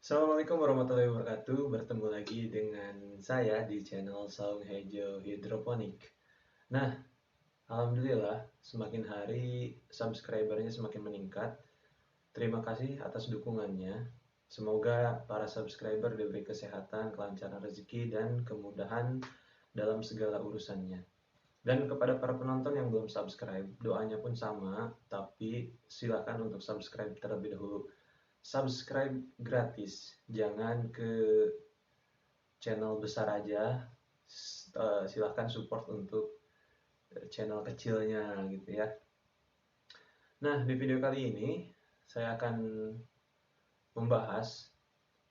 Assalamualaikum warahmatullahi wabarakatuh. Bertemu lagi dengan saya di channel Saung Hejo Hidroponik. Nah, alhamdulillah semakin hari subscribernya semakin meningkat. Terima kasih atas dukungannya. Semoga para subscriber diberi kesehatan, kelancaran rezeki, dan kemudahan dalam segala urusannya. Dan kepada para penonton yang belum subscribe, doanya pun sama, tapi silakan untuk subscribe terlebih dahulu. Subscribe gratis, jangan ke channel besar aja. Silahkan support untuk channel kecilnya gitu ya. Nah, di video kali ini saya akan membahas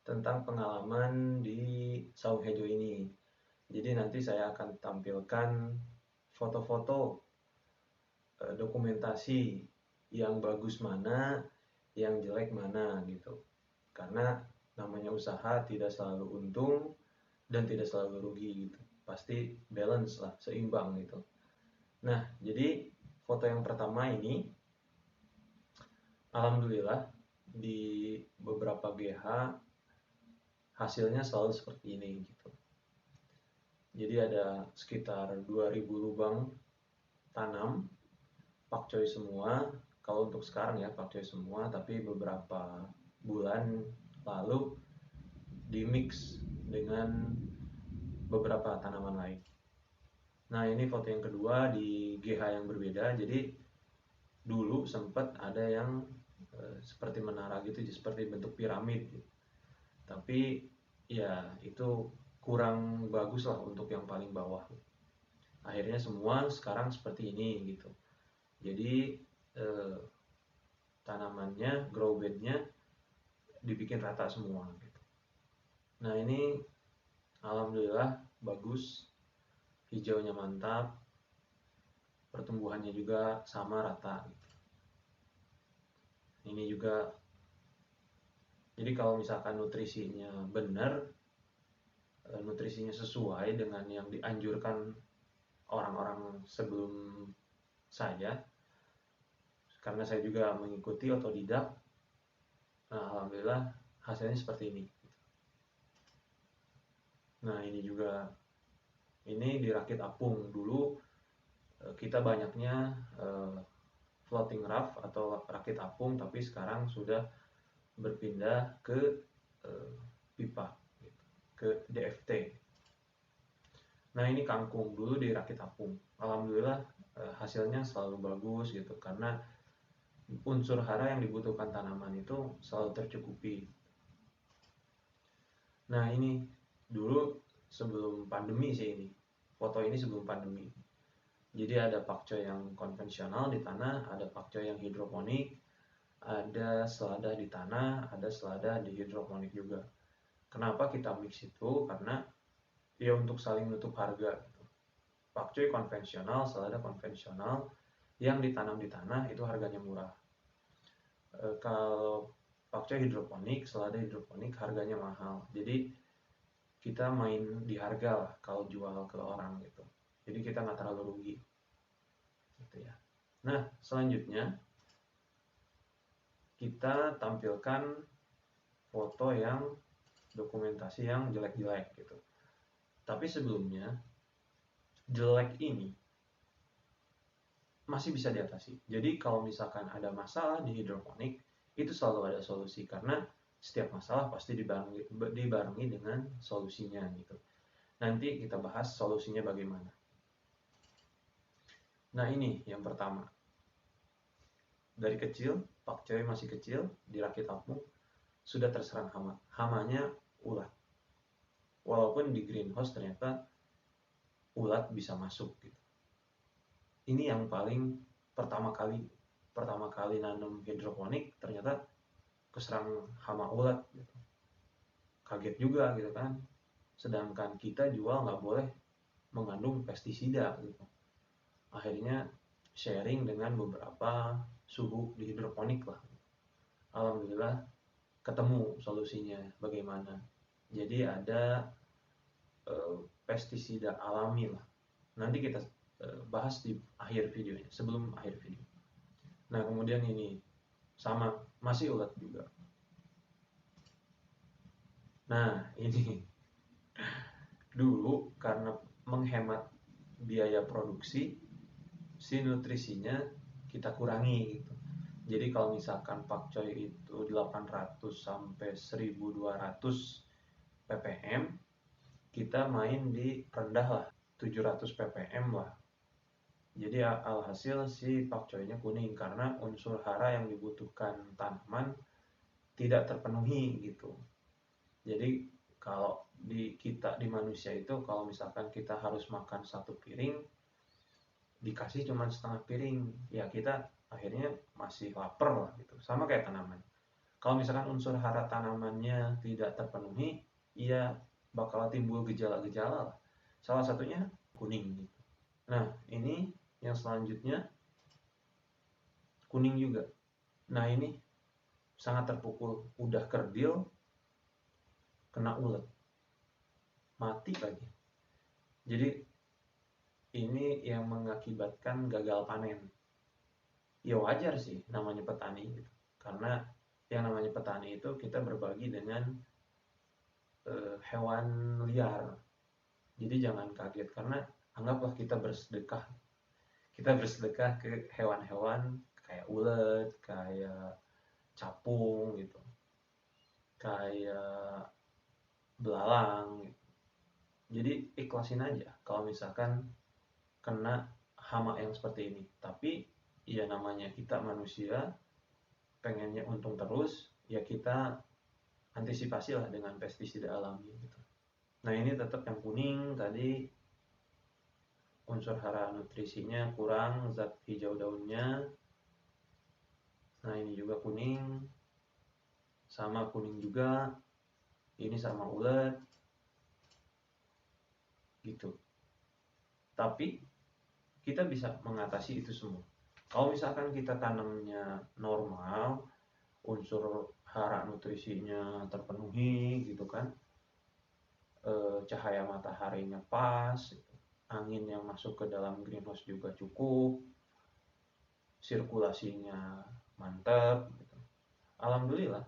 tentang pengalaman di Saung Hejo ini. Jadi nanti saya akan tampilkan foto-foto dokumentasi yang bagus mana, yang jelek mana gitu. Karena namanya usaha tidak selalu untung dan tidak selalu rugi gitu. Pasti balance lah, seimbang gitu. Nah, jadi foto yang pertama ini alhamdulillah di beberapa GH hasilnya selalu seperti ini gitu. Jadi ada sekitar 2000 lubang tanam pakcoy semua. Kalau untuk sekarang ya pakcoy semua, tapi beberapa bulan lalu dimix dengan beberapa tanaman lain. Nah, ini foto yang kedua di GH yang berbeda. Jadi dulu sempat ada yang seperti menara gitu, seperti bentuk piramid gitu. Tapi ya itu kurang bagus lah untuk yang paling bawah. Akhirnya semua sekarang seperti ini gitu. Jadi eh, tanamannya, grow bednya dibikin rata semua gitu. Nah, ini alhamdulillah bagus, hijaunya mantap, pertumbuhannya juga sama rata gitu. Ini juga, jadi kalau misalkan nutrisinya benar, nutrisinya sesuai dengan yang dianjurkan orang-orang sebelum saya, karena saya juga mengikuti otodidak. Nah, alhamdulillah hasilnya seperti ini. Nah, ini juga, ini dirakit apung. Dulu kita banyaknya floating raft atau rakit apung, tapi sekarang sudah berpindah ke pipa, ke DFT. Nah, ini kangkung, dulu dirakit apung. Alhamdulillah hasilnya selalu bagus gitu, karena unsur hara yang dibutuhkan tanaman itu selalu tercukupi. Nah, ini dulu sebelum pandemi sih ini. Foto ini sebelum pandemi. Jadi ada pakcoy yang konvensional di tanah, ada pakcoy yang hidroponik, ada selada di tanah, ada selada di hidroponik juga. Kenapa kita mix itu? Karena ya untuk saling nutup harga gitu. Pakcoy konvensional, selada konvensional yang ditanam di tanah itu harganya murah. Kalau pakcoy hidroponik, selada hidroponik harganya mahal. Jadi kita main di harga lah kalau jual ke orang gitu. Jadi kita nggak terlalu rugi gitu ya. Nah, selanjutnya kita tampilkan foto yang dokumentasi yang jelek-jelek gitu. Tapi sebelumnya, jelek ini masih bisa diatasi. Jadi kalau misalkan ada masalah di hidroponik, itu selalu ada solusi, karena setiap masalah pasti dibarengi dengan solusinya gitu. Nanti kita bahas solusinya bagaimana. Nah, ini yang pertama. Dari kecil, pakcoy masih kecil, dirakit apung, sudah terserang hama. Hamanya ulat. Walaupun di greenhouse ternyata ulat bisa masuk gitu. Ini yang paling pertama kali nanam hidroponik ternyata keserang hama ulat gitu. Kaget juga gitu kan. Sedangkan kita jual nggak boleh mengandung pestisida gitu. Akhirnya sharing dengan beberapa suhu di hidroponik lah. Alhamdulillah ketemu solusinya bagaimana. Jadi ada pestisida alami lah. Nanti kita bahas di akhir videonya, sebelum akhir video. Nah, kemudian ini sama, masih ulat juga. Nah, ini dulu karena menghemat biaya produksi, si nutrisinya kita kurangi gitu. Jadi kalau misalkan pakcoy itu 800 sampai 1200 ppm, kita main di rendah lah, 700 ppm lah. Jadi alhasil si pakcoynya kuning karena unsur hara yang dibutuhkan tanaman tidak terpenuhi gitu. Jadi kalau di manusia itu, kalau misalkan kita harus makan satu piring, dikasih cuma setengah piring, ya kita akhirnya masih lapar lah gitu. Sama kayak tanaman. Kalau misalkan unsur hara tanamannya tidak terpenuhi, ia bakal timbul gejala-gejala lah. Salah satunya kuning gitu. Nah, ini yang selanjutnya kuning juga. Nah, ini sangat terpukul, udah kerdil, kena ulet, mati lagi. Jadi ini yang mengakibatkan gagal panen. Ya wajar sih, namanya petani gitu. Karena yang namanya petani itu kita berbagi dengan hewan liar. Jadi jangan kaget karena anggaplah kita bersedekah. Kita bersedekah ke hewan-hewan kayak ulet, kayak capung gitu, kayak belalang gitu. Jadi ikhlasin aja kalau misalkan kena hama yang seperti ini. Tapi ya namanya kita manusia pengennya untung terus, ya kita antisipasi lah dengan pestisida alami gitu. Nah, ini tetap yang kuning tadi unsur hara nutrisinya kurang, zat hijau daunnya. Nah, ini juga kuning, sama kuning juga, ini sama ulet gitu. Tapi kita bisa mengatasi itu semua. Kalau misalkan kita tanamnya normal, unsur hara nutrisinya terpenuhi gitu kan, cahaya mataharinya pas, angin yang masuk ke dalam greenhouse juga cukup, sirkulasinya mantap gitu. Alhamdulillah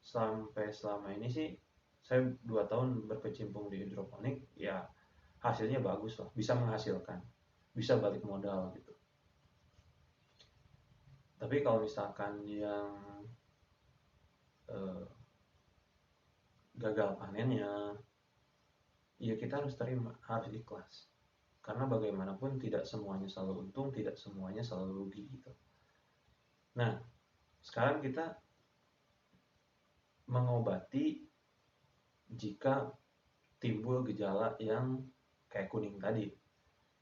sampai selama ini sih saya 2 tahun berkecimpung di hidroponik, ya hasilnya bagus lah, bisa menghasilkan, bisa balik modal gitu. Tapi kalau misalkan yang eh, gagal panennya, ya kita harus terima, harus ikhlas. Karena bagaimanapun tidak semuanya selalu untung, tidak semuanya selalu rugi gitu. Nah, sekarang kita mengobati jika timbul gejala yang kayak kuning tadi.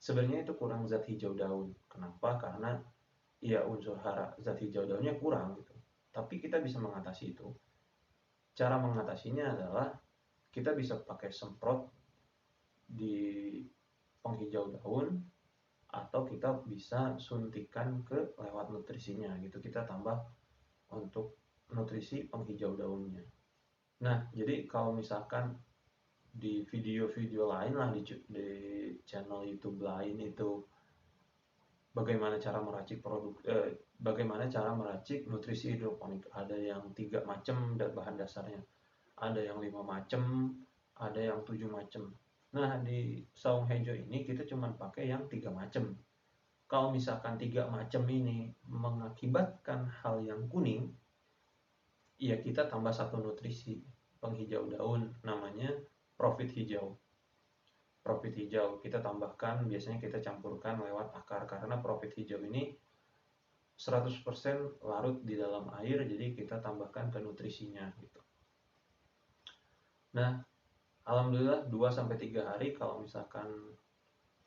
Sebenarnya itu kurang zat hijau daun. Kenapa? Karena ya unsur hara zat hijau daunnya kurang gitu. Tapi kita bisa mengatasi itu. Cara mengatasinya adalah kita bisa pakai semprot di penghijau daun, atau kita bisa suntikan ke lewat nutrisinya gitu, kita tambah untuk nutrisi penghijau daunnya. Nah, jadi kalau misalkan di video-video lain lah di channel YouTube lain itu bagaimana cara meracik bagaimana cara meracik nutrisi hidroponik, ada yang 3 macam bahan dasarnya, ada yang 5 macam, ada yang 7 macam. Nah, di saung hijau ini kita cuma pakai yang 3 macam. Kalau misalkan 3 macam ini mengakibatkan hal yang kuning, ya kita tambah satu nutrisi penghijau daun, namanya profit hijau. Profit hijau kita tambahkan, biasanya kita campurkan lewat akar, karena profit hijau ini 100% larut di dalam air, jadi kita tambahkan ke nutrisinya gitu. Nah, alhamdulillah 2-3 hari kalau misalkan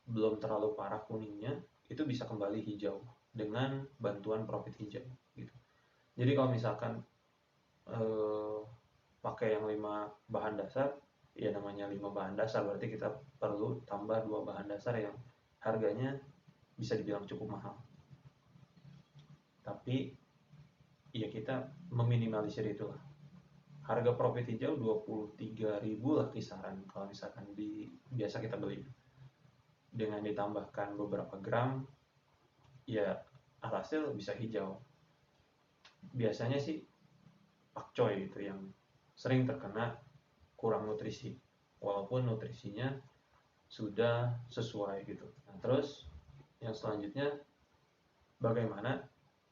belum terlalu parah kuningnya, itu bisa kembali hijau dengan bantuan profit hijau gitu. Jadi kalau misalkan pakai yang 5 bahan dasar, ya namanya 5 bahan dasar berarti kita perlu tambah 2 bahan dasar yang harganya bisa dibilang cukup mahal. Tapi ya kita meminimalisir itulah. Harga profit hijau 23.000 lah kisaran kalau misalkan biasa kita beli. Dengan ditambahkan beberapa gram, ya alhasil bisa hijau. Biasanya sih pakcoy itu yang sering terkena kurang nutrisi, walaupun nutrisinya sudah sesuai gitu. Nah, terus yang selanjutnya, bagaimana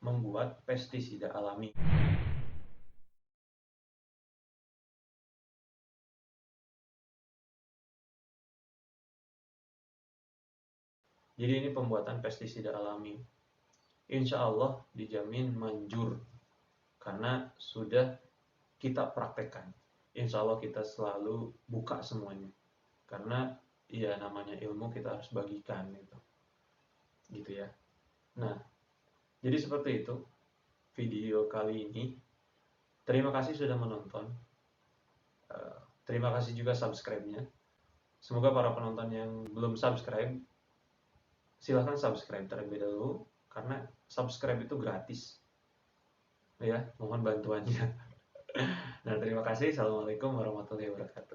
membuat pestisida alami. Jadi ini pembuatan pestisida alami. Insya Allah dijamin manjur karena sudah kita praktekkan. Insya Allah kita selalu buka semuanya. Karena ya namanya ilmu kita harus bagikan gitu. Gitu ya. Nah, jadi seperti itu video kali ini. Terima kasih sudah menonton. Terima kasih juga subscribe-nya. Semoga para penonton yang belum subscribe, silahkan subscribe terlebih dahulu karena subscribe itu gratis. Ya, mohon bantuannya. Nah, terima kasih. Assalamualaikum warahmatullahi wabarakatuh.